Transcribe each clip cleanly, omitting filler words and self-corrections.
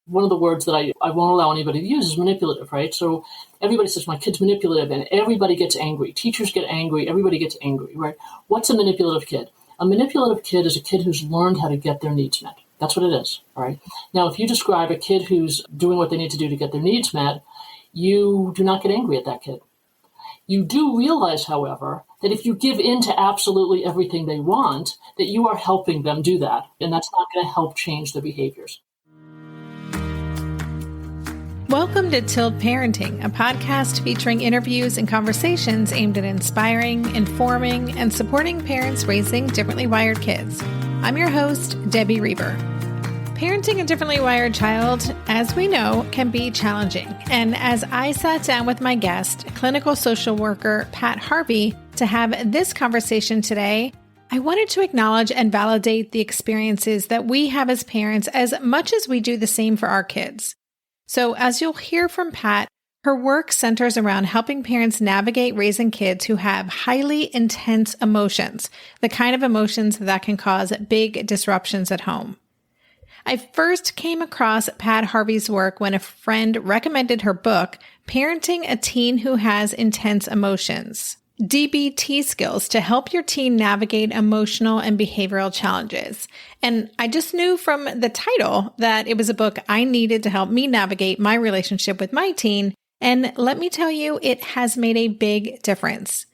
One of the words that I won't allow anybody to use is manipulative, right? So everybody says, my kid's manipulative, and everybody gets angry. Teachers get angry. Everybody gets angry, right? What's a manipulative kid? A manipulative kid is a kid who's learned how to get their needs met. That's what it is, all right? Now, if you describe a kid who's doing what they need to do to get their needs met, you do not get angry at that kid. You do realize, however, that if you give in to absolutely everything they want, that you are helping them do that, and that's not going to help change their behaviors. Welcome to Tilt Parenting, a podcast featuring interviews and conversations aimed at inspiring, informing, and supporting parents raising differently wired kids. I'm your host, Debbie Reber. Parenting a differently wired child, as we know, can be challenging. And as I sat down with my guest, clinical social worker Pat Harvey, to have this conversation today, I wanted to acknowledge and validate the experiences that we have as parents as much as we do the same for our kids. So as you'll hear from Pat, her work centers around helping parents navigate raising kids who have highly intense emotions, the kind of emotions that can cause big disruptions at home. I first came across Pat Harvey's work when a friend recommended her book, Parenting a Teen Who Has Intense Emotions, DBT Skills to Help Your Teen Navigate Emotional and Behavioral Challenges. And I just knew from the title that it was a book I needed to help me navigate my relationship with my teen. And let me tell you, it has made a big difference.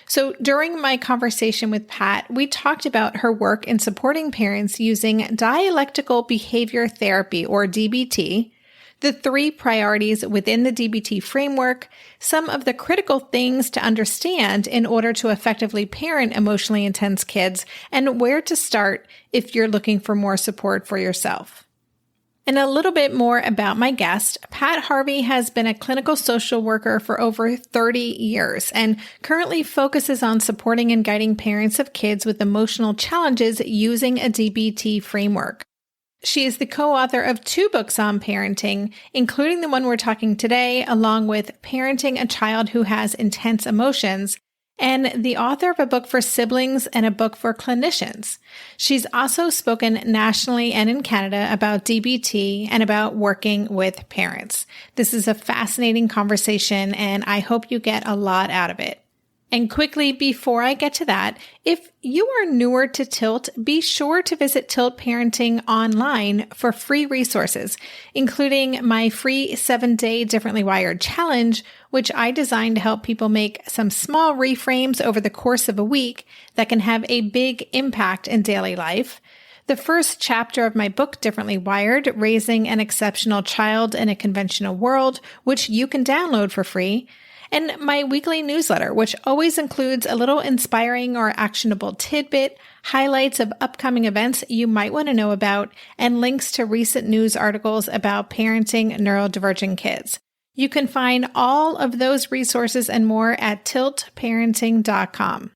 So during my conversation with Pat, we talked about her work in supporting parents using Dialectical Behavior Therapy, or DBT, the 3 priorities within the DBT framework, some of the critical things to understand in order to effectively parent emotionally intense kids, and where to start if you're looking for more support for yourself. And a little bit more about my guest. Pat Harvey has been a clinical social worker for over 30 years and currently focuses on supporting and guiding parents of kids with emotional challenges using a DBT framework. She is the co-author of 2 books on parenting, including the one we're talking today, along with Parenting a Child Who Has Intense Emotions, and the author of a book for siblings and a book for clinicians. She's also spoken nationally and in Canada about DBT and about working with parents. This is a fascinating conversation, and I hope you get a lot out of it. And quickly, before I get to that, if you are newer to Tilt, be sure to visit Tilt Parenting online for free resources, including my free 7-day Differently Wired challenge, which I designed to help people make some small reframes over the course of a week that can have a big impact in daily life. The first chapter of my book, Differently Wired, Raising an Exceptional Child in a Conventional World, which you can download for free, and my weekly newsletter, which always includes a little inspiring or actionable tidbit, highlights of upcoming events you might want to know about, and links to recent news articles about parenting neurodivergent kids. You can find all of those resources and more at tiltparenting.com.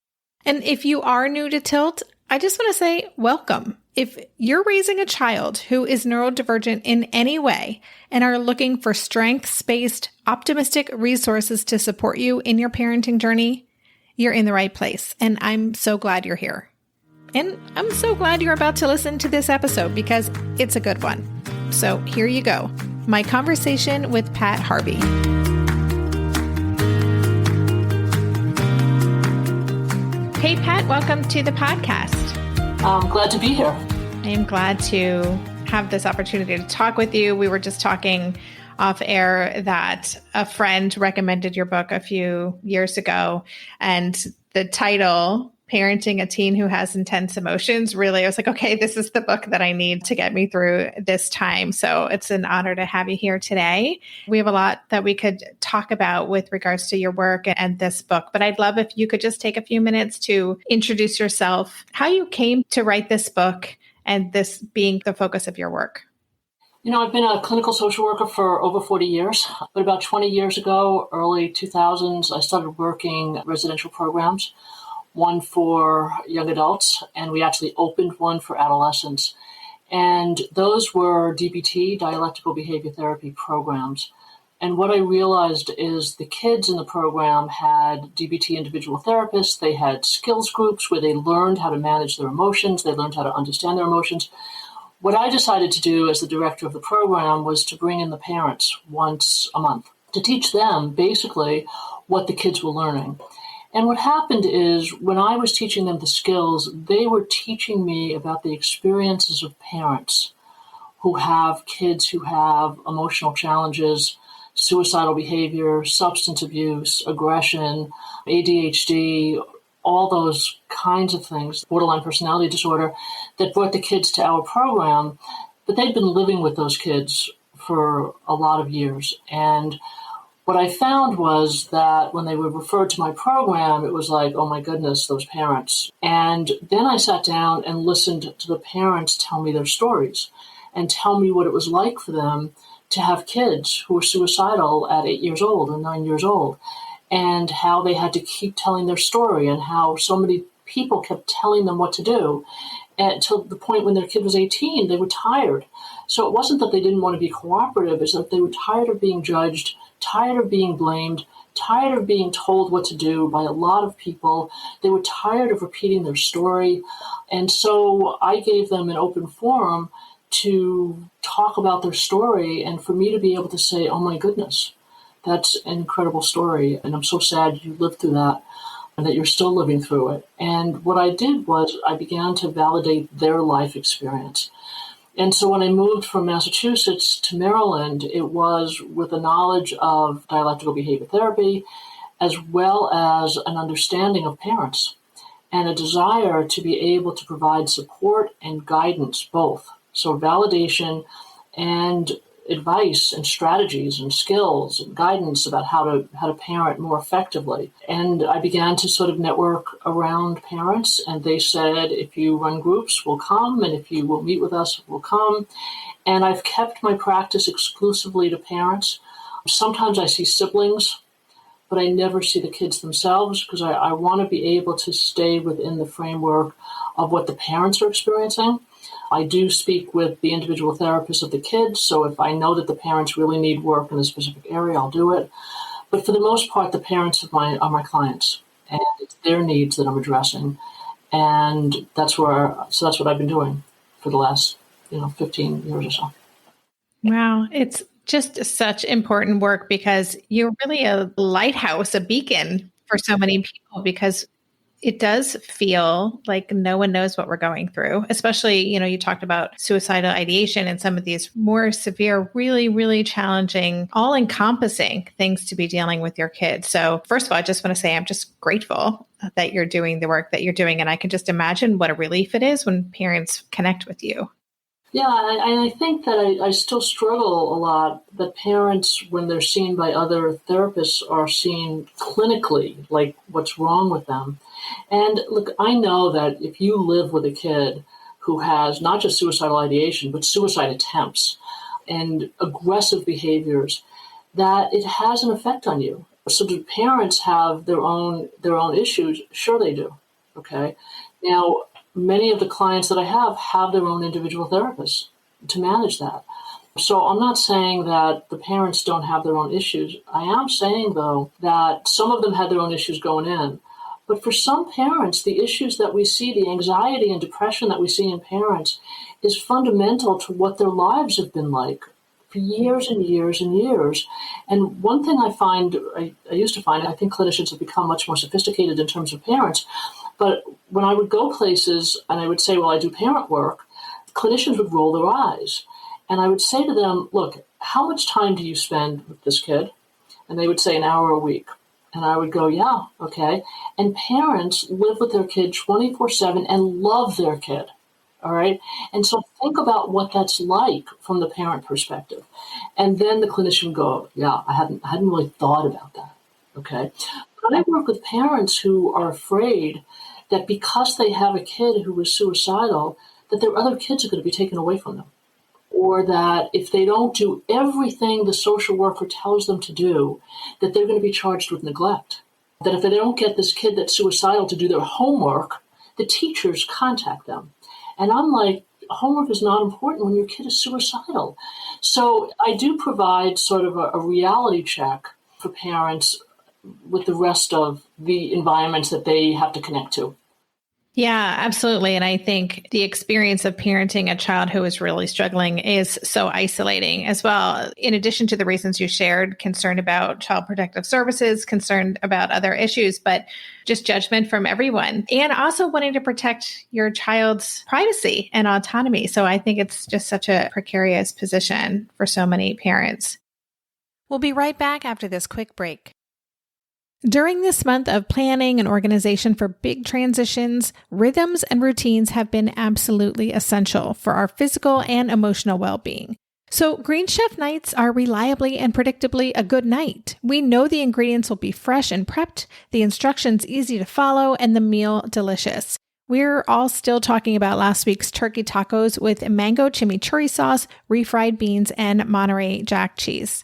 And if you are new to Tilt, I just want to say welcome. If you're raising a child who is neurodivergent in any way and are looking for strengths-based, optimistic resources to support you in your parenting journey, you're in the right place. And I'm so glad you're here. And I'm so glad you're about to listen to this episode because it's a good one. So here you go. My conversation with Pat Harvey. Hey, Pat, welcome to the podcast. I'm glad to be here. I am glad to have this opportunity to talk with you. We were just talking off air that a friend recommended your book a few years ago, and the title, Parenting a Teen Who Has Intense Emotions, really, I was like, okay, this is the book that I need to get me through this time. So it's an honor to have you here today. We have a lot that we could talk about with regards to your work and this book, but I'd love if you could just take a few minutes to introduce yourself, how you came to write this book, and this being the focus of your work. You know, I've been a clinical social worker for over 40 years, but about 20 years ago, early 2000s, I started working residential programs, one for young adults, and we actually opened one for adolescents. And those were DBT, Dialectical Behavior Therapy programs. And what I realized is the kids in the program had DBT individual therapists. They had skills groups where they learned how to manage their emotions. They learned how to understand their emotions. What I decided to do as the director of the program was to bring in the parents once a month to teach them basically what the kids were learning. And what happened is when I was teaching them the skills, they were teaching me about the experiences of parents who have kids who have emotional challenges, suicidal behavior, substance abuse, aggression, ADHD, all those kinds of things, borderline personality disorder, that brought the kids to our program. But they'd been living with those kids for a lot of years. And what I found was that when they were referred to my program, it was like, oh my goodness, those parents. And then I sat down and listened to the parents tell me their stories and tell me what it was like for them to have kids who were suicidal at 8 years old or 9 years old, and how they had to keep telling their story and how so many people kept telling them what to do. Until the point when their kid was 18, they were tired. So it wasn't that they didn't want to be cooperative, it's that they were tired of being judged, tired of being blamed, tired of being told what to do by a lot of people. They were tired of repeating their story. And so I gave them an open forum to talk about their story and for me to be able to say, oh my goodness, that's an incredible story. And I'm so sad you lived through that and that you're still living through it. And what I did was I began to validate their life experience. And so when I moved from Massachusetts to Maryland, it was with a knowledge of dialectical behavior therapy, as well as an understanding of parents and a desire to be able to provide support and guidance, both. So validation and advice and strategies and skills and guidance about how to parent more effectively. And I began to sort of network around parents, and they said, if you run groups, we'll come, and if you will meet with us, we'll come. And I've kept my practice exclusively to parents. Sometimes I see siblings, but I never see the kids themselves because I want to be able to stay within the framework of what the parents are experiencing. I do speak with the individual therapists of the kids, so if I know that the parents really need work in a specific area, I'll do it. But for the most part, the parents are my clients, and it's their needs that I'm addressing. And that's what I've been doing for the last 15 years or so. Wow, it's just such important work because you're really a lighthouse, a beacon for so many people, because it does feel like no one knows what we're going through, especially, you talked about suicidal ideation and some of these more severe, really, really challenging, all encompassing things to be dealing with your kids. So first of all, I just want to say I'm just grateful that you're doing the work that you're doing. And I can just imagine what a relief it is when parents connect with you. Yeah, and I think that I still struggle a lot that parents, when they're seen by other therapists, are seen clinically, like what's wrong with them. And look, I know that if you live with a kid who has not just suicidal ideation, but suicide attempts and aggressive behaviors, that it has an effect on you. So do parents have their own issues? Sure they do, okay? Now, many of the clients that I have their own individual therapists to manage that. So I'm not saying that the parents don't have their own issues. I am saying, though, that some of them had their own issues going in. But for some parents, the issues that we see, the anxiety and depression that we see in parents, is fundamental to what their lives have been like for years and years and years. And one thing I used to find, I think clinicians have become much more sophisticated in terms of parents, but when I would go places and I would say, well, I do parent work, clinicians would roll their eyes. And I would say to them, look, how much time do you spend with this kid? And they would say an hour a week. And I would go, yeah, okay. And parents live with their kid 24/7 and love their kid. All right. And so think about what that's like from the parent perspective. And then the clinician would go, yeah, I hadn't really thought about that. Okay. But I work with parents who are afraid that because they have a kid who is suicidal, that their other kids are going to be taken away from them. Or that if they don't do everything the social worker tells them to do, that they're going to be charged with neglect. That if they don't get this kid that's suicidal to do their homework, the teachers contact them. And I'm like, homework is not important when your kid is suicidal. So I do provide sort of a reality check for parents with the rest of the environments that they have to connect to. Yeah, absolutely. And I think the experience of parenting a child who is really struggling is so isolating as well. In addition to the reasons you shared, concern about child protective services, concerned about other issues, but just judgment from everyone, and also wanting to protect your child's privacy and autonomy. So I think it's just such a precarious position for so many parents. We'll be right back after this quick break. During this month of planning and organization for big transitions, rhythms and routines have been absolutely essential for our physical and emotional well-being. So Green Chef nights are reliably and predictably a good night. We know the ingredients will be fresh and prepped, the instructions easy to follow, and the meal delicious. We're all still talking about last week's turkey tacos with mango chimichurri sauce, refried beans, and Monterey Jack cheese.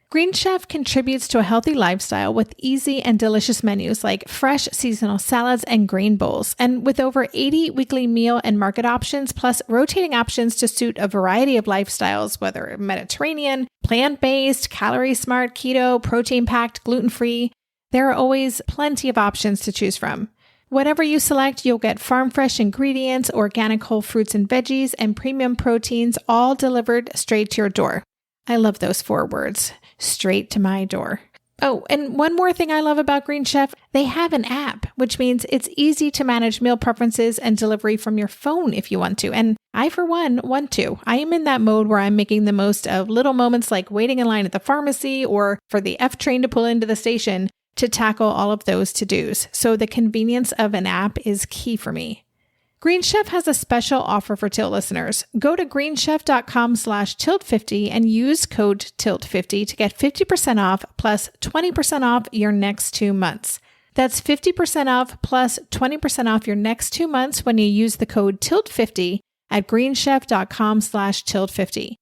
Green Chef contributes to a healthy lifestyle with easy and delicious menus like fresh seasonal salads and grain bowls. And with over 80 weekly meal and market options, plus rotating options to suit a variety of lifestyles, whether Mediterranean, plant-based, calorie-smart, keto, protein-packed, gluten-free, there are always plenty of options to choose from. Whatever you select, you'll get farm-fresh ingredients, organic whole fruits and veggies, and premium proteins, all delivered straight to your door. I love those 4 words. Straight to my door. Oh, and one more thing I love about Green Chef, they have an app, which means it's easy to manage meal preferences and delivery from your phone if you want to. And I, for one, want to. I am in that mode where I'm making the most of little moments like waiting in line at the pharmacy or for the F train to pull into the station to tackle all of those to-dos. So the convenience of an app is key for me. Green Chef has a special offer for Tilt listeners. Go to greenchef.com/tilt50 and use code TILT50 to get 50% off plus 20% off your next 2 months. That's 50% off plus 20% off your next 2 months when you use the code TILT50 at greenchef.com/tilt50.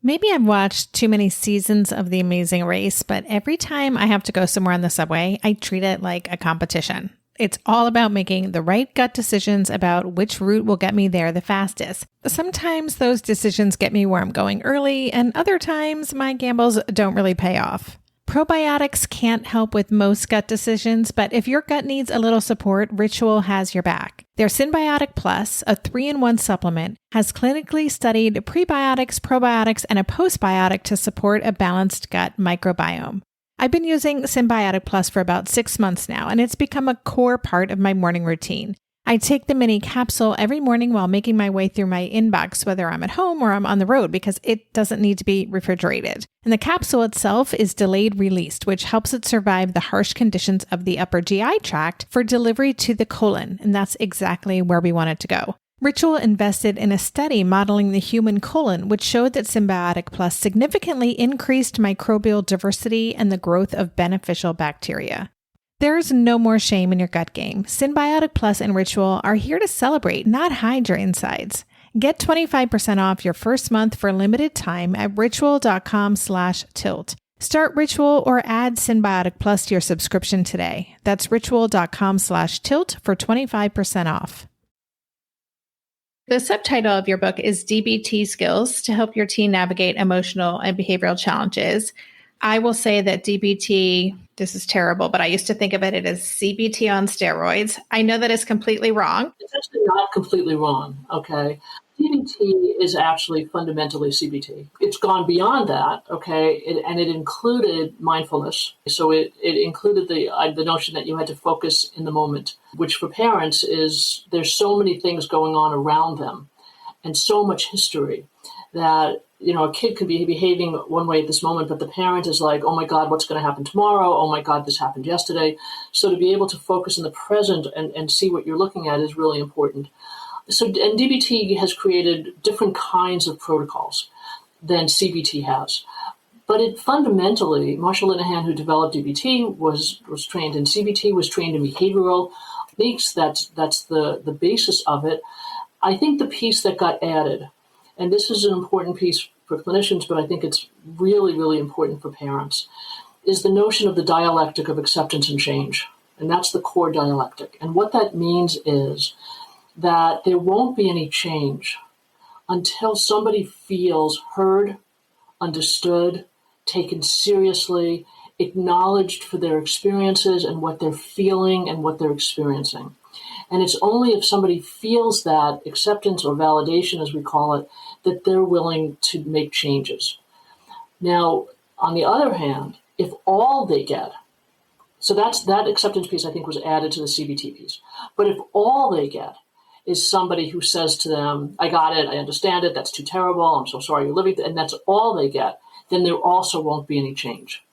Maybe I've watched too many seasons of The Amazing Race, but every time I have to go somewhere on the subway, I treat it like a competition. It's all about making the right gut decisions about which route will get me there the fastest. Sometimes those decisions get me where I'm going early, and other times my gambles don't really pay off. Probiotics can't help with most gut decisions, but if your gut needs a little support, Ritual has your back. Their Synbiotic Plus, a 3-in-1 supplement, has clinically studied prebiotics, probiotics, and a postbiotic to support a balanced gut microbiome. I've been using Synbiotic Plus for about 6 months now, and it's become a core part of my morning routine. I take the mini capsule every morning while making my way through my inbox, whether I'm at home or I'm on the road, because it doesn't need to be refrigerated. And the capsule itself is delayed released, which helps it survive the harsh conditions of the upper GI tract for delivery to the colon, and that's exactly where we want it to go. Ritual invested in a study modeling the human colon, which showed that Synbiotic Plus significantly increased microbial diversity and the growth of beneficial bacteria. There's no more shame in your gut game. Synbiotic Plus and Ritual are here to celebrate, not hide your insides. Get 25% off your first month for limited time at ritual.com/tilt. Start Ritual or add Synbiotic Plus to your subscription today. That's ritual.com/tilt for 25% off. The subtitle of your book is DBT Skills to Help Your Teen Navigate Emotional and Behavioral Challenges. I will say that DBT, this is terrible, but I used to think of it as CBT on steroids. I know that is completely wrong. It's actually not completely wrong, okay? DBT is actually fundamentally CBT. It's gone beyond that, okay? And it included mindfulness. So it included the notion that you had to focus in the moment, which for parents is there's so many things going on around them and so much history that, you know, a kid could be behaving one way at this moment, but the parent is like, oh my God, what's going to happen tomorrow? Oh my God, this happened yesterday. So to be able to focus in the present and see what you're looking at is really important. So, and DBT has created different kinds of protocols than CBT has. But it fundamentally, Marshall Linehan, who developed DBT, was trained in CBT, was trained in behavioral techniques. That's the basis of it. I think the piece that got added, and this is an important piece for clinicians, but I think it's really, really important for parents, is the notion of the dialectic of acceptance and change. And that's the core dialectic. And what that means is that there won't be any change until somebody feels heard, understood, taken seriously, acknowledged for their experiences and what they're feeling and what they're experiencing. And it's only if somebody feels that acceptance or validation, as we call it, that they're willing to make changes. Now, on the other hand, if all they get, so that acceptance piece, I think, was added to the CBT piece. But if all they get is somebody who says to them, I got it, I understand it, that's too terrible, I'm so sorry you're living, and that's all they get, then there also won't be any change.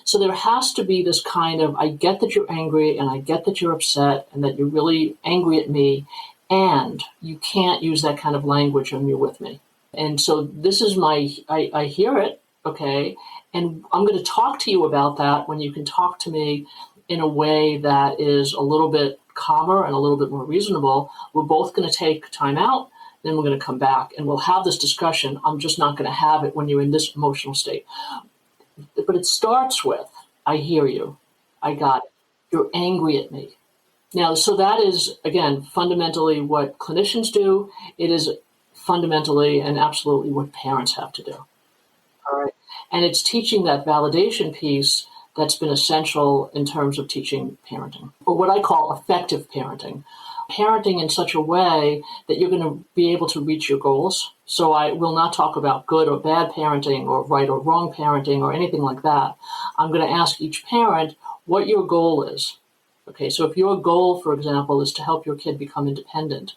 So there has to be this kind of, I get that you're angry and I get that you're upset and that you're really angry at me, and you can't use that kind of language when you're with me. And so this is I hear it, okay, and I'm going to talk to you about that when you can talk to me in a way that is a little bit calmer and a little bit more reasonable. We're both going to take time out, then we're going to come back and we'll have this discussion. I'm just not going to have it when you're in this emotional state. But it starts with, I hear you, I got it, you're angry at me. Now, so that is, again, fundamentally what clinicians do. It is fundamentally and absolutely what parents have to do. All right. And it's teaching that validation piece that's been essential in terms of teaching parenting, or what I call effective parenting. Parenting in such a way that you're going to be able to reach your goals. So I will not talk about good or bad parenting or right or wrong parenting or anything like that. I'm going to ask each parent what your goal is. Okay, so if your goal, for example, is to help your kid become independent,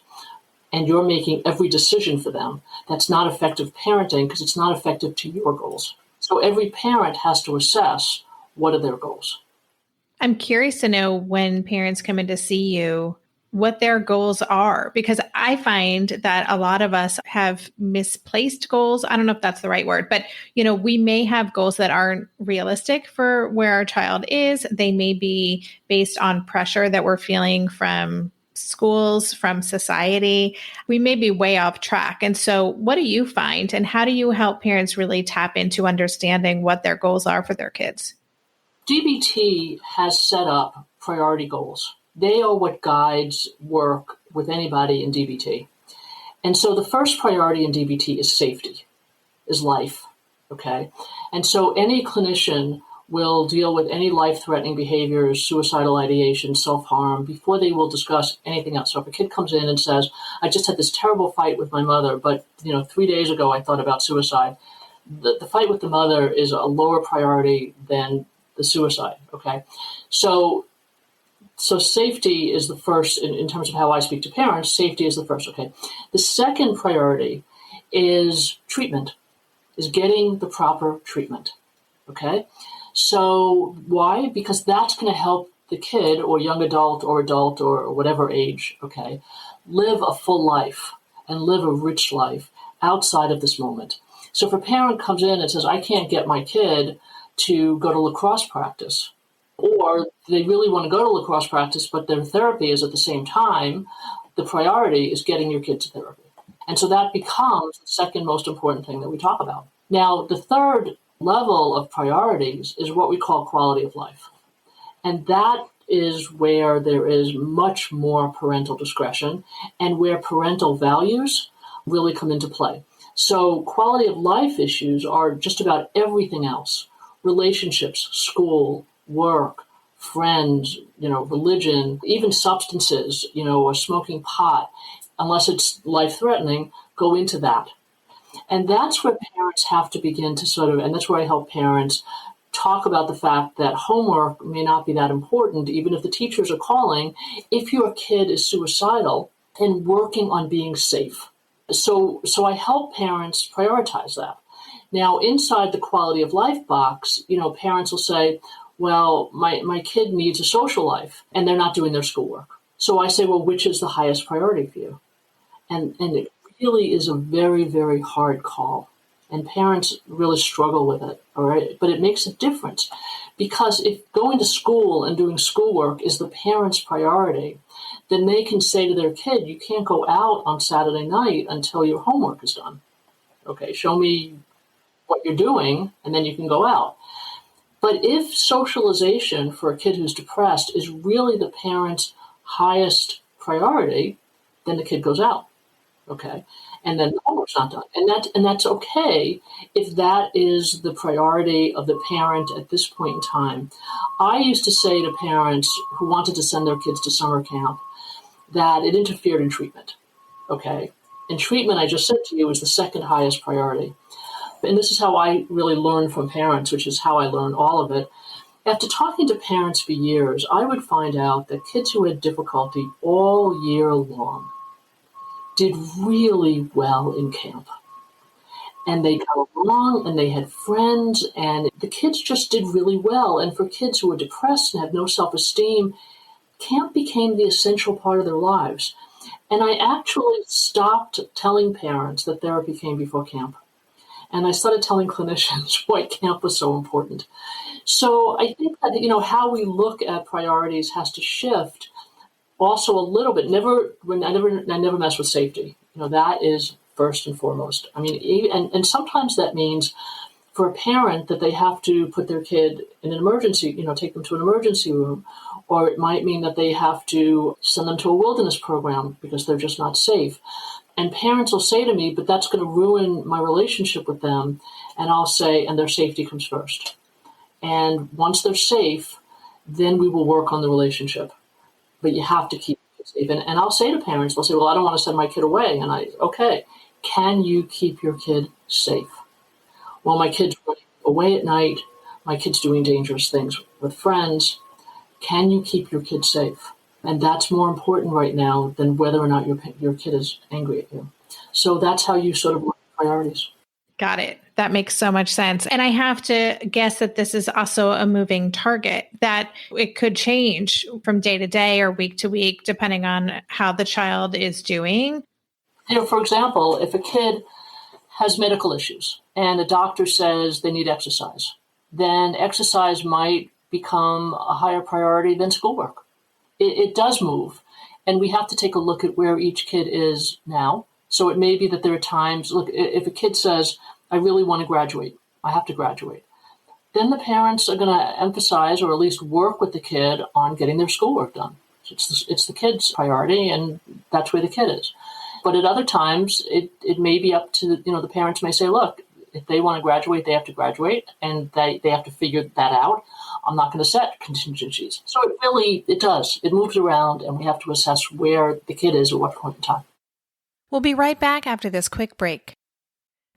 and you're making every decision for them, that's not effective parenting because it's not effective to your goals. So every parent has to assess, what are their goals? I'm curious to know, when parents come in to see you, what their goals are, because I find that a lot of us have misplaced goals. I don't know if that's the right word, but we may have goals that aren't realistic for where our child is. They may be based on pressure that we're feeling from schools, from society. We may be way off track. And so what do you find, and how do you help parents really tap into understanding what their goals are for their kids? DBT has set up priority goals. They are what guides work with anybody in DBT. And so the first priority in DBT is safety, is life, okay? And so any clinician will deal with any life-threatening behaviors, suicidal ideation, self-harm, before they will discuss anything else. So if a kid comes in and says, I just had this terrible fight with my mother, but 3 days ago I thought about suicide, the fight with the mother is a lower priority than the suicide, okay? So safety is the first, in terms of how I speak to parents, safety is the first, okay? The second priority is treatment, is getting the proper treatment, okay? So why? Because that's going to help the kid or young adult or whatever age, okay, live a full life and live a rich life outside of this moment. So if a parent comes in and says, I can't get my kid to go to lacrosse practice, or they really want to go to lacrosse practice, but their therapy is at the same time, the priority is getting your kid to therapy. And so that becomes the second most important thing that we talk about. Now, the third level of priorities is what we call quality of life. And that is where there is much more parental discretion and where parental values really come into play. So quality of life issues are just about everything else. Relationships, school, work, friends, religion, even substances, or smoking pot, unless it's life-threatening, go into that. And that's where parents have to begin to and that's where I help parents talk about the fact that homework may not be that important, even if the teachers are calling, if your kid is suicidal, and working on being safe. So I help parents prioritize that. Now, inside the quality of life box, parents will say, well, my kid needs a social life and they're not doing their schoolwork. So I say, well, which is the highest priority for you? And it really is a very, very hard call. And parents really struggle with it, all right? But it makes a difference, because if going to school and doing schoolwork is the parent's priority, then they can say to their kid, you can't go out on Saturday night until your homework is done. Okay, show me what you're doing, and then you can go out. But if socialization for a kid who's depressed is really the parent's highest priority, then the kid goes out, okay? And then the homework's not done. And that's okay if that is the priority of the parent at this point in time. I used to say to parents who wanted to send their kids to summer camp, that it interfered in treatment. Okay. And treatment, I just said to you, is the second highest priority. And this is how I really learn from parents, which is how I learn all of it. After talking to parents for years, I would find out that kids who had difficulty all year long did really well in camp. And they got along and they had friends and the kids just did really well. And for kids who were depressed and had no self-esteem, camp became the essential part of their lives. And I actually stopped telling parents that therapy came before camp. And I started telling clinicians why camp was so important. So I think that, how we look at priorities has to shift also a little bit. I never mess with safety. That is first and foremost. I mean, and sometimes that means for a parent that they have to put their kid in an emergency, take them to an emergency room, or it might mean that they have to send them to a wilderness program because they're just not safe. And parents will say to me, but that's going to ruin my relationship with them. And I'll say, and their safety comes first. And once they're safe, then we will work on the relationship. But you have to keep it safe. And I'll say to parents, they'll say, well, I don't want to send my kid away. And okay, can you keep your kid safe? Well, my kid's running away at night. My kid's doing dangerous things with friends. Can you keep your kid safe? And that's more important right now than whether or not your kid is angry at you. So that's how you sort of look at priorities. Got it. That makes so much sense. And I have to guess that this is also a moving target, that it could change from day to day or week to week, depending on how the child is doing. For example, if a kid has medical issues and a doctor says they need exercise, then exercise might become a higher priority than schoolwork. It does move, and we have to take a look at where each kid is now. So it may be that there are times, look, if a kid says, I really want to graduate, I have to graduate, then the parents are going to emphasize or at least work with the kid on getting their schoolwork done. It's the kid's priority, and that's where the kid is. But at other times, it may be up to, the parents may say, look, if they want to graduate, they have to graduate, and they have to figure that out. I'm not going to set contingencies. So it does. It moves around, and we have to assess where the kid is at what point in time. We'll be right back after this quick break.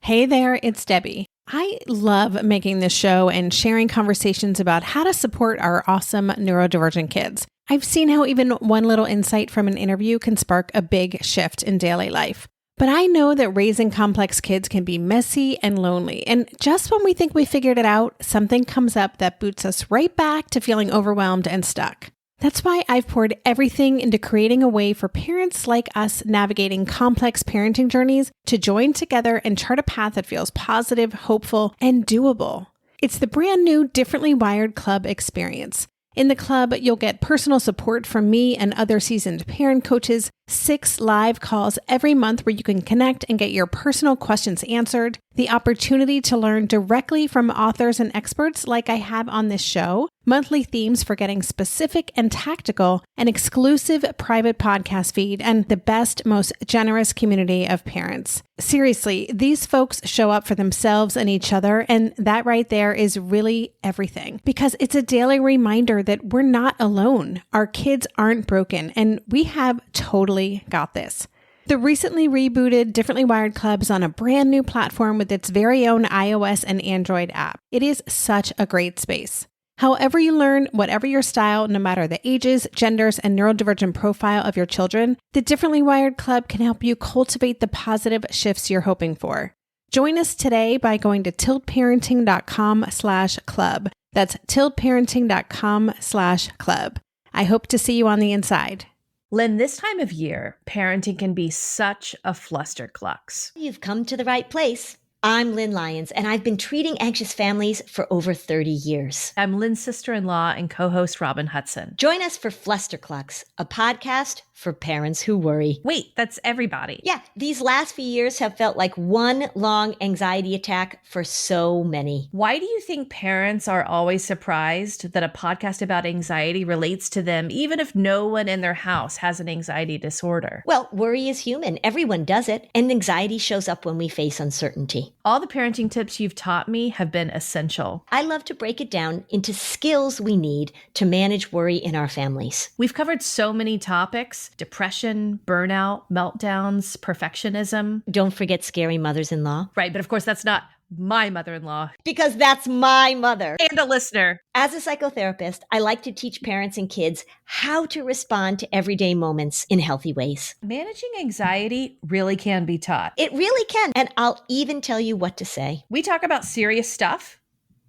Hey there, it's Debbie. I love making this show and sharing conversations about how to support our awesome neurodivergent kids. I've seen how even one little insight from an interview can spark a big shift in daily life. But I know that raising complex kids can be messy and lonely. And just when we think we figured it out, something comes up that boots us right back to feeling overwhelmed and stuck. That's why I've poured everything into creating a way for parents like us navigating complex parenting journeys to join together and chart a path that feels positive, hopeful, and doable. It's the brand new Differently Wired Club experience. In the club, you'll get personal support from me and other seasoned parent coaches, 6 live calls every month where you can connect and get your personal questions answered, the opportunity to learn directly from authors and experts like I have on this show, monthly themes for getting specific and tactical, an exclusive private podcast feed, and the best, most generous community of parents. Seriously, these folks show up for themselves and each other, and that right there is really everything. Because it's a daily reminder that we're not alone. Our kids aren't broken, and we have totally got this. The recently rebooted Differently Wired Club is on a brand new platform with its very own iOS and Android app. It is such a great space. However you learn, whatever your style, no matter the ages, genders, and neurodivergent profile of your children, the Differently Wired Club can help you cultivate the positive shifts you're hoping for. Join us today by going to tiltparenting.com/club. That's tiltparenting.com/club. I hope to see you on the inside. Lynn, this time of year, parenting can be such a flusterclux. You've come to the right place. I'm Lynn Lyons, and I've been treating anxious families for over 30 years. I'm Lynn's sister-in-law and co-host Robin Hudson. Join us for Flusterclux, a podcast for parents who worry. Wait, that's everybody. Yeah, these last few years have felt like one long anxiety attack for so many. Why do you think parents are always surprised that a podcast about anxiety relates to them, even if no one in their house has an anxiety disorder? Well, worry is human. Everyone does it. And anxiety shows up when we face uncertainty. anxiety. All the parenting tips you've taught me have been essential. I love to break it down into skills we need to manage worry in our families. We've covered so many topics: depression, burnout, meltdowns, perfectionism. Don't forget scary mothers-in-law. Right, but of course that's not my mother-in-law. Because that's my mother. And a listener. As a psychotherapist, I like to teach parents and kids how to respond to everyday moments in healthy ways. Managing anxiety really can be taught. It really can. And I'll even tell you what to say. We talk about serious stuff,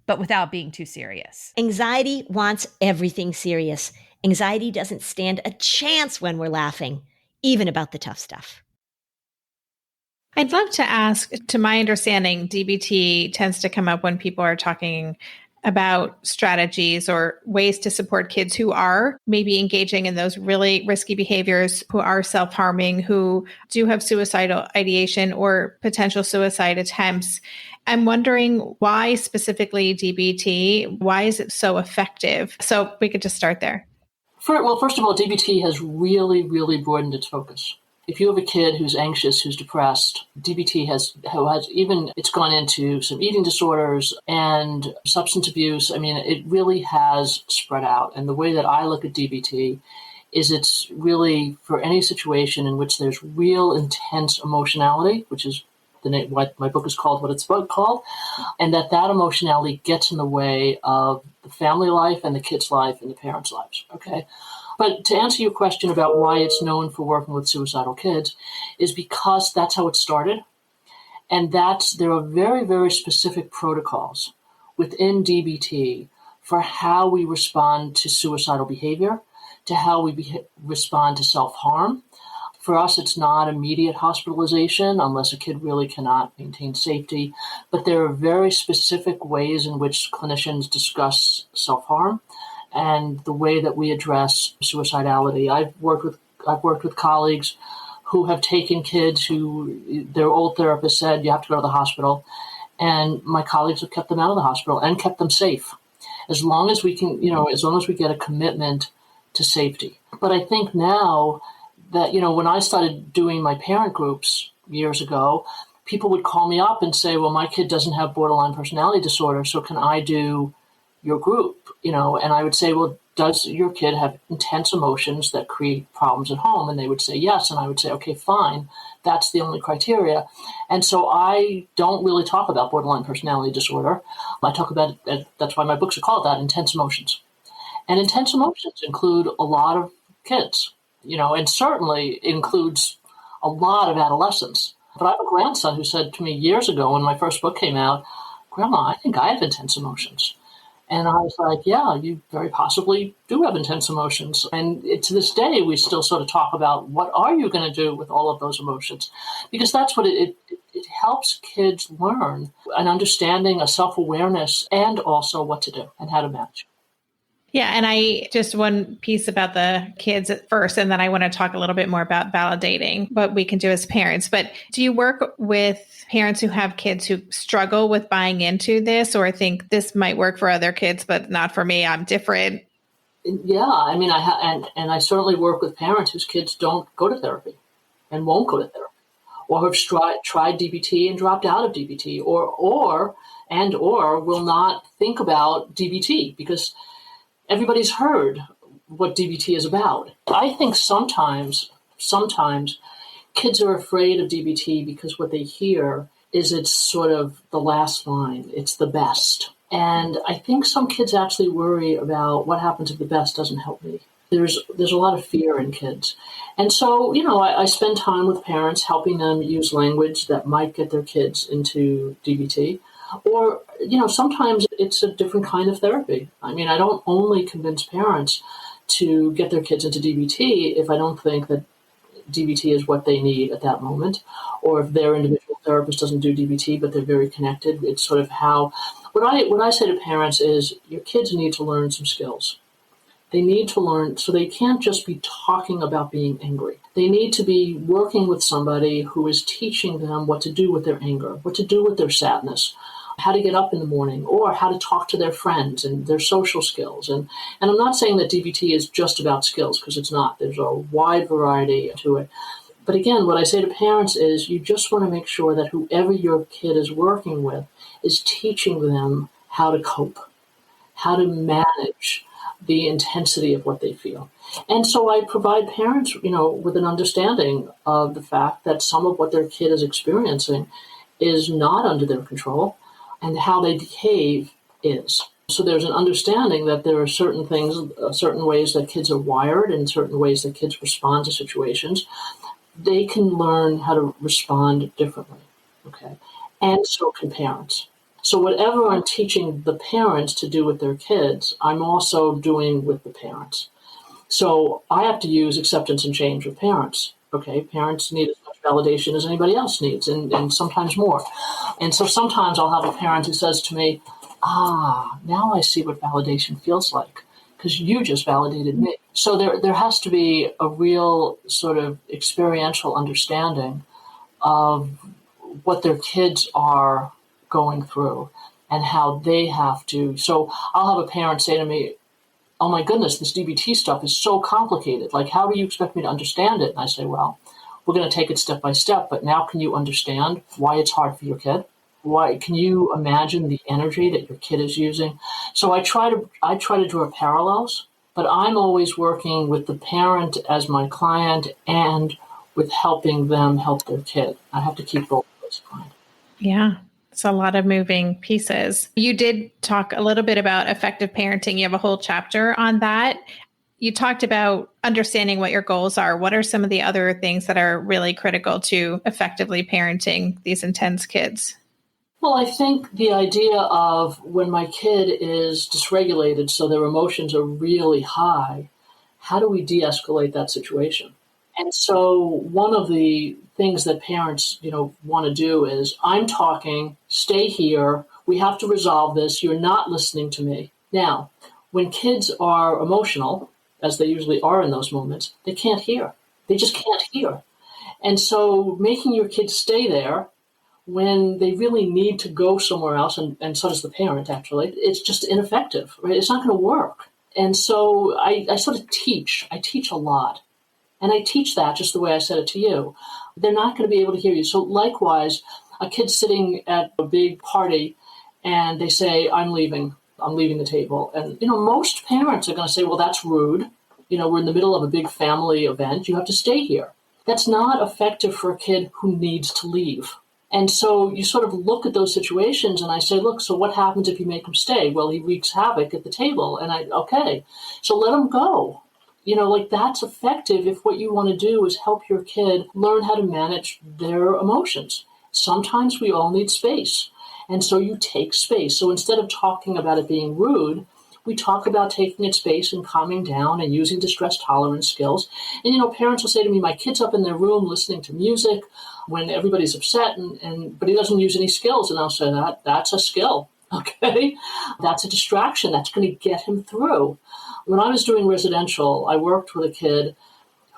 but without being too serious. Anxiety wants everything serious. Anxiety doesn't stand a chance when we're laughing, even about the tough stuff. I'd love to ask, to my understanding, DBT tends to come up when people are talking about strategies or ways to support kids who are maybe engaging in those really risky behaviors, who are self-harming, who do have suicidal ideation or potential suicide attempts. I'm wondering why specifically DBT? Why is it so effective? So we could just start there. First of all, DBT has really, really broadened its focus. If you have a kid who's anxious, who's depressed, DBT has even, it's gone into some eating disorders and substance abuse. I mean, it really has spread out. And the way that I look at DBT is it's really for any situation in which there's real intense emotionality, which is the name, what my book is called, what it's called, and that emotionality gets in the way of the family life and the kid's life and the parents' lives. Okay. But to answer your question about why it's known for working with suicidal kids is because that's how it started. And there are very, very specific protocols within DBT for how we respond to suicidal behavior, to how we respond to self-harm. For us, it's not immediate hospitalization unless a kid really cannot maintain safety. But there are very specific ways in which clinicians discuss self-harm and the way that we address suicidality. I've worked with colleagues who have taken kids who their old therapist said you have to go to the hospital, and my colleagues have kept them out of the hospital and kept them safe, as long as we can, as long as we get a commitment to safety. But I think now that, when I started doing my parent groups years ago, people would call me up and say, well, my kid doesn't have borderline personality disorder, so can I do your group? And I would say, well, does your kid have intense emotions that create problems at home? And they would say yes. And I would say, okay, fine. That's the only criteria. And so I don't really talk about borderline personality disorder. I talk about it, that's why my books are called that, intense emotions. And intense emotions include a lot of kids, and certainly includes a lot of adolescents. But I have a grandson who said to me years ago when my first book came out, Grandma, I think I have intense emotions. And I was like, yeah, you very possibly do have intense emotions. And to this day, we still sort of talk about what are you going to do with all of those emotions? Because that's what it helps kids learn an understanding, a self-awareness, and also what to do and how to manage. Yeah. And I just one piece about the kids at first, and then I want to talk a little bit more about validating what we can do as parents. But do you work with parents who have kids who struggle with buying into this, or think this might work for other kids, but not for me, I'm different? Yeah. I mean, I certainly work with parents whose kids don't go to therapy and won't go to therapy, or have tried DBT and dropped out of DBT, or will not think about DBT because everybody's heard what DBT is about. I think sometimes kids are afraid of DBT because what they hear is it's sort of the last line. It's the best. And I think some kids actually worry about what happens if the best doesn't help me. There's a lot of fear in kids. And so, I spend time with parents helping them use language that might get their kids into DBT. Or, sometimes it's a different kind of therapy. I mean, I don't only convince parents to get their kids into DBT if I don't think that DBT is what they need at that moment, or if their individual therapist doesn't do DBT, but they're very connected. It's sort of how, what I say to parents is your kids need to learn some skills. They need to learn, so they can't just be talking about being angry. They need to be working with somebody who is teaching them what to do with their anger, what to do with their sadness, how to get up in the morning, or how to talk to their friends and their social skills. And I'm not saying that DBT is just about skills, because it's not. There's a wide variety to it. But again, what I say to parents is you just want to make sure that whoever your kid is working with is teaching them how to cope, how to manage the intensity of what they feel. And so I provide parents, with an understanding of the fact that some of what their kid is experiencing is not under their control and how they behave is. So there's an understanding that there are certain things, certain ways that kids are wired and certain ways that kids respond to situations. They can learn how to respond differently, okay? And so can parents. So whatever I'm teaching the parents to do with their kids, I'm also doing with the parents. So I have to use acceptance and change with parents, okay? Parents need as much validation as anybody else needs, and sometimes more. And so sometimes I'll have a parent who says to me, now I see what validation feels like, because you just validated me. So there has to be a real sort of experiential understanding of what their kids are going through and how they have to. So I'll have a parent say to me, oh my goodness, this DBT stuff is so complicated. Like, how do you expect me to understand it? And I say, well, we're going to take it step by step, but now can you understand why it's hard for your kid? Why can you imagine the energy that your kid is using? So I try to draw parallels, but I'm always working with the parent as my client and with helping them help their kid. I have to keep both of those in mind. Yeah. It's a lot of moving pieces. You did talk a little bit about effective parenting. You have a whole chapter on that. You talked about understanding what your goals are. What are some of the other things that are really critical to effectively parenting these intense kids? Well, I think the idea of when my kid is dysregulated, so their emotions are really high, how do we de-escalate that situation? And so one of the things that parents, want to do is, I'm talking, stay here, we have to resolve this, you're not listening to me. Now, when kids are emotional, as they usually are in those moments, they can't hear. They just can't hear. And so making your kids stay there when they really need to go somewhere else, and so does the parent, actually, it's just ineffective, right? It's not going to work. And so I sort of teach. I teach a lot. And I teach that just the way I said it to you. They're not going to be able to hear you. So likewise, a kid sitting at a big party and they say, I'm leaving the table. And, most parents are going to say, well, that's rude. We're in the middle of a big family event. You have to stay here. That's not effective for a kid who needs to leave. And so you sort of look at those situations and I say, look, so what happens if you make him stay? Well, he wreaks havoc at the table. And okay, so let him go. That's effective if what you want to do is help your kid learn how to manage their emotions. Sometimes we all need space. And so you take space. So instead of talking about it being rude, we talk about taking it space and calming down and using distress tolerance skills. And, parents will say to me, my kid's up in their room listening to music when everybody's upset, but he doesn't use any skills. And I'll say that's a skill. Okay, that's a distraction. That's going to get him through. When I was doing residential, I worked with a kid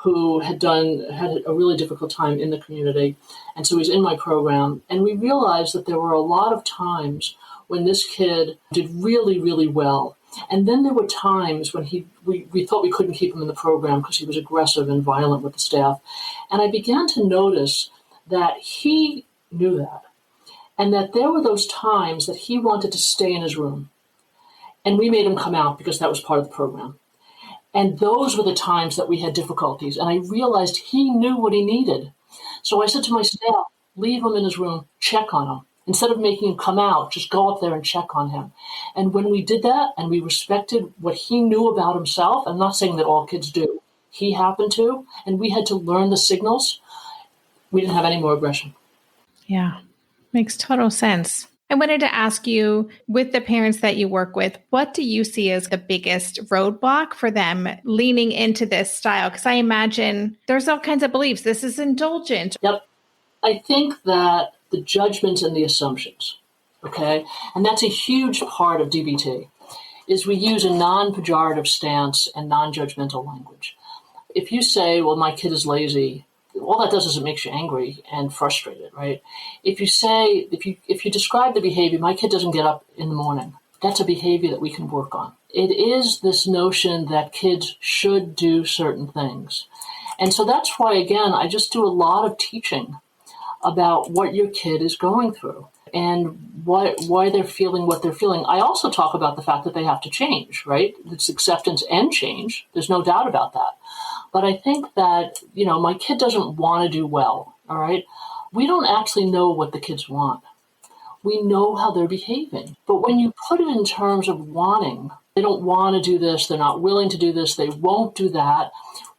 who had a really difficult time in the community. And so he's in my program. And we realized that there were a lot of times when this kid did really, really well. And then there were times when we thought we couldn't keep him in the program because he was aggressive and violent with the staff. And I began to notice that he knew that. And that there were those times that he wanted to stay in his room. And we made him come out because that was part of the program. And those were the times that we had difficulties. And I realized he knew what he needed. So I said to my staff, leave him in his room, check on him. Instead of making him come out, just go up there and check on him. And when we did that and we respected what he knew about himself, I'm not saying that all kids do, he happened to, and we had to learn the signals, we didn't have any more aggression. Yeah, makes total sense. I wanted to ask you, with the parents that you work with, what do you see as the biggest roadblock for them leaning into this style? Because I imagine there's all kinds of beliefs. This is indulgent. Yep. I think that the judgments and the assumptions, okay, and that's a huge part of DBT, is we use a non-pejorative stance and non-judgmental language. If you say, well, my kid is lazy, all that does is it makes you angry and frustrated, right? If you say, if you describe the behavior, my kid doesn't get up in the morning, that's a behavior that we can work on. It is this notion that kids should do certain things. And so that's why, again, I just do a lot of teaching about what your kid is going through and why they're feeling what they're feeling. I also talk about the fact that they have to change, right? It's acceptance and change. There's no doubt about that. But I think that, my kid doesn't want to do well, all right? We don't actually know what the kids want. We know how they're behaving. But when you put it in terms of wanting, they don't want to do this, they're not willing to do this, they won't do that,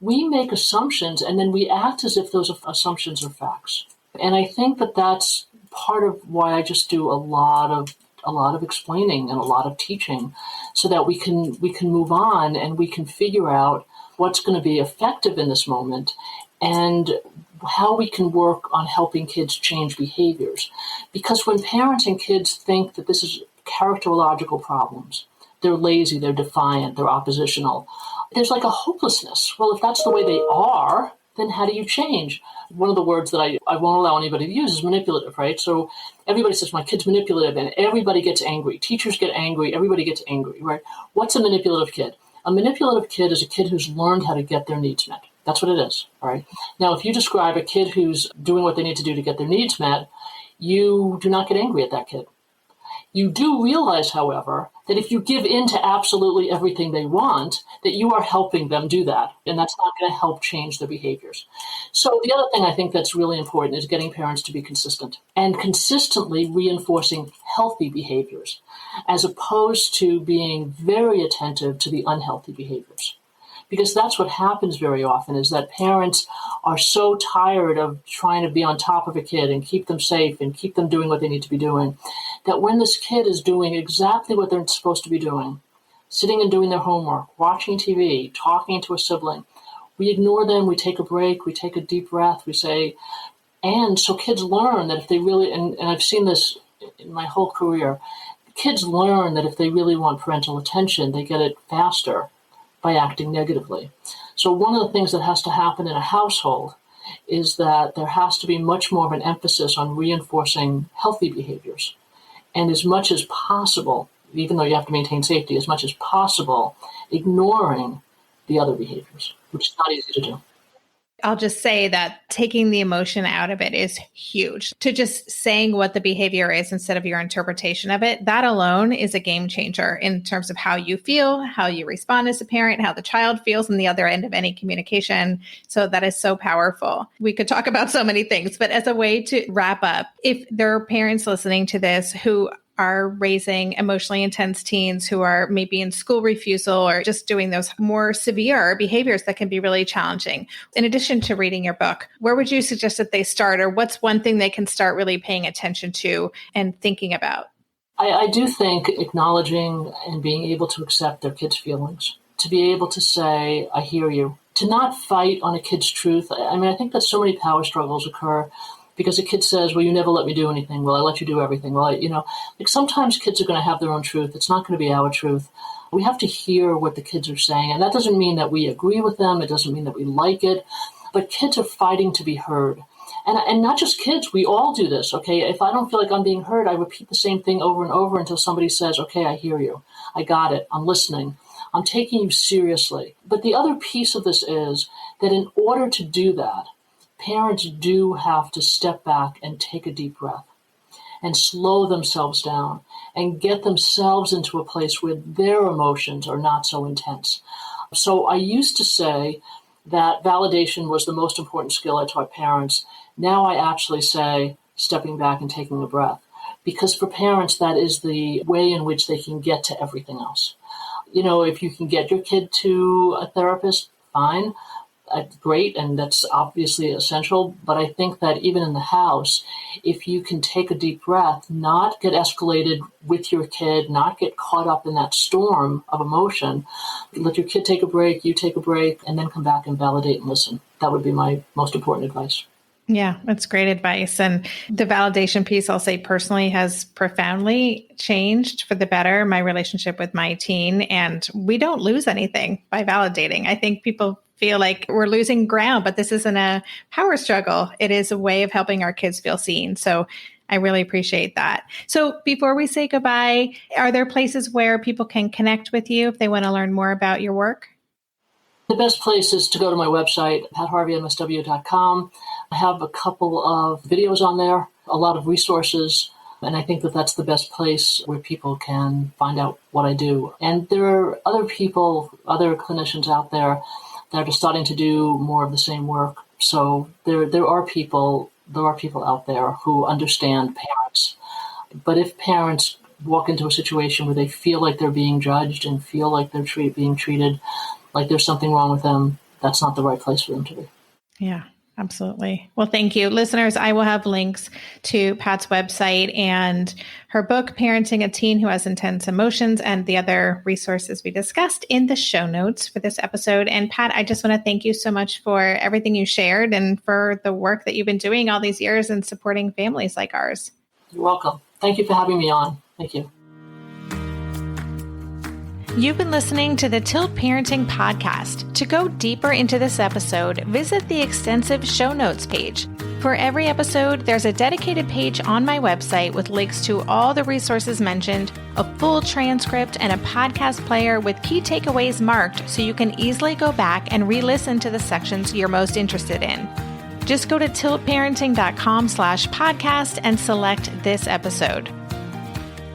we make assumptions and then we act as if those assumptions are facts. And I think that that's part of why I just do a lot of explaining and a lot of teaching so that we can move on and we can figure out what's going to be effective in this moment and how we can work on helping kids change behaviors. Because when parents and kids think that this is characterological problems, they're lazy, they're defiant, they're oppositional, there's like a hopelessness. Well, if that's the way they are, then how do you change? One of the words that I won't allow anybody to use is manipulative, right? So everybody says, my kid's manipulative, and everybody gets angry. Teachers get angry, everybody gets angry, right? What's a manipulative kid? A manipulative kid is a kid who's learned how to get their needs met. That's what it is, all right? Now, if you describe a kid who's doing what they need to do to get their needs met, you do not get angry at that kid. You do realize, however, that if you give in to absolutely everything they want, that you are helping them do that, and that's not going to help change their behaviors. So the other thing I think that's really important is getting parents to be consistent and consistently reinforcing healthy behaviors, as opposed to being very attentive to the unhealthy behaviors. Because that's what happens very often, is that parents are so tired of trying to be on top of a kid and keep them safe and keep them doing what they need to be doing, that when this kid is doing exactly what they're supposed to be doing, sitting and doing their homework, watching TV, talking to a sibling, we ignore them, we take a break, we take a deep breath, we say, and so kids learn that if they really, and I've seen this in my whole career, kids learn that if they really want parental attention, they get it faster by acting negatively. So one of the things that has to happen in a household is that there has to be much more of an emphasis on reinforcing healthy behaviors. And as much as possible, even though you have to maintain safety, as much as possible, ignoring the other behaviors, which is not easy to do. I'll just say that taking the emotion out of it is huge. To just saying what the behavior is instead of your interpretation of it, that alone is a game changer in terms of how you feel, how you respond as a parent, how the child feels on the other end of any communication. So that is so powerful. We could talk about so many things, but as a way to wrap up, if there are parents listening to this who are raising emotionally intense teens who are maybe in school refusal or just doing those more severe behaviors that can be really challenging. In addition to reading your book, where would you suggest that they start, or what's one thing they can start really paying attention to and thinking about? I do think acknowledging and being able to accept their kids' feelings, to be able to say, I hear you, to not fight on a kid's truth. I think that so many power struggles occur because a kid says, well, you never let me do anything. Well, I let you do everything. Well, sometimes kids are going to have their own truth. It's not going to be our truth. We have to hear what the kids are saying. And that doesn't mean that we agree with them. It doesn't mean that we like it. But kids are fighting to be heard. And not just kids. We all do this, okay? If I don't feel like I'm being heard, I repeat the same thing over and over until somebody says, okay, I hear you. I got it. I'm listening. I'm taking you seriously. But the other piece of this is that in order to do that, parents do have to step back and take a deep breath and slow themselves down and get themselves into a place where their emotions are not so intense. So I used to say that validation was the most important skill I taught parents. Now I actually say stepping back and taking a breath, because for parents, that is the way in which they can get to everything else. If you can get your kid to a therapist, fine. Great, and that's obviously essential. But I think that even in the house, if you can take a deep breath, not get escalated with your kid, not get caught up in that storm of emotion, let your kid take a break, you take a break, and then come back and validate and listen. That would be my most important advice. Yeah, that's great advice. And the validation piece, I'll say personally, has profoundly changed for the better my relationship with my teen. And we don't lose anything by validating. I think people feel like we're losing ground, but this isn't a power struggle. It is a way of helping our kids feel seen. So I really appreciate that. So before we say goodbye, are there places where people can connect with you if they want to learn more about your work? The best place is to go to my website, patharveymsw.com. I have a couple of videos on there, a lot of resources, and I think that that's the best place where people can find out what I do. And there are other people, other clinicians out there that are starting to do more of the same work. So there are people out there who understand parents. But if parents walk into a situation where they feel like they're being judged and feel like they're being treated like there's something wrong with them, that's not the right place for them to be. Yeah, absolutely. Well, thank you. Listeners, I will have links to Pat's website and her book, Parenting a Teen Who Has Intense Emotions, and the other resources we discussed in the show notes for this episode. And Pat, I just want to thank you so much for everything you shared and for the work that you've been doing all these years and supporting families like ours. You're welcome. Thank you for having me on. Thank you. You've been listening to the Tilt Parenting Podcast. To go deeper into this episode, visit the extensive show notes page. For every episode, there's a dedicated page on my website with links to all the resources mentioned, a full transcript, and a podcast player with key takeaways marked so you can easily go back and re-listen to the sections you're most interested in. Just go to tiltparenting.com/podcast and select this episode.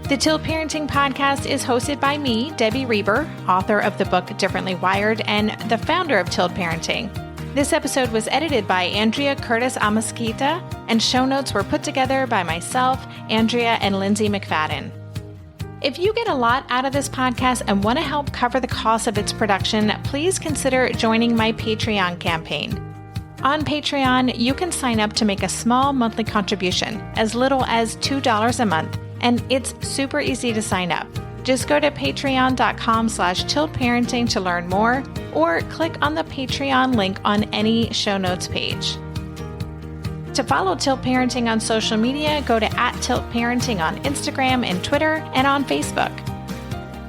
The Tilt Parenting Podcast is hosted by me, Debbie Reber, author of the book Differently Wired and the founder of Tilt Parenting. This episode was edited by Andrea Curtis Amasquita, and show notes were put together by myself, Andrea, and Lindsay McFadden. If you get a lot out of this podcast and want to help cover the cost of its production, please consider joining my Patreon campaign. On Patreon, you can sign up to make a small monthly contribution, as little as $2 a month, and it's super easy to sign up. Just go to patreon.com/tiltparenting to learn more, or click on the Patreon link on any show notes page. To follow Tilt Parenting on social media, go to @tiltparenting on Instagram and Twitter and on Facebook.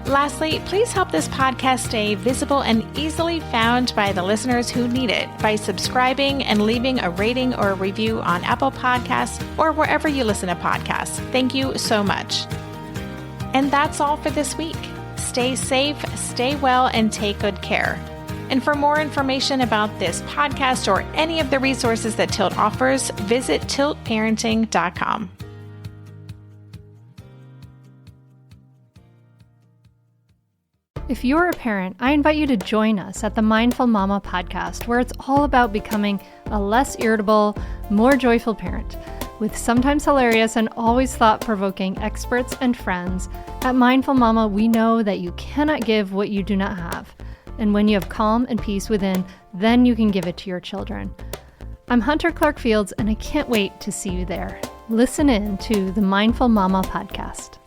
Lastly, please help this podcast stay visible and easily found by the listeners who need it by subscribing and leaving a rating or a review on Apple Podcasts or wherever you listen to podcasts. Thank you so much. And that's all for this week. Stay safe, stay well, and take good care. And for more information about this podcast or any of the resources that Tilt offers, visit tiltparenting.com. If you're a parent, I invite you to join us at the Mindful Mama podcast, where it's all about becoming a less irritable, more joyful parent. With sometimes hilarious and always thought-provoking experts and friends, at Mindful Mama, we know that you cannot give what you do not have. And when you have calm and peace within, then you can give it to your children. I'm Hunter Clark Fields, and I can't wait to see you there. Listen in to the Mindful Mama podcast.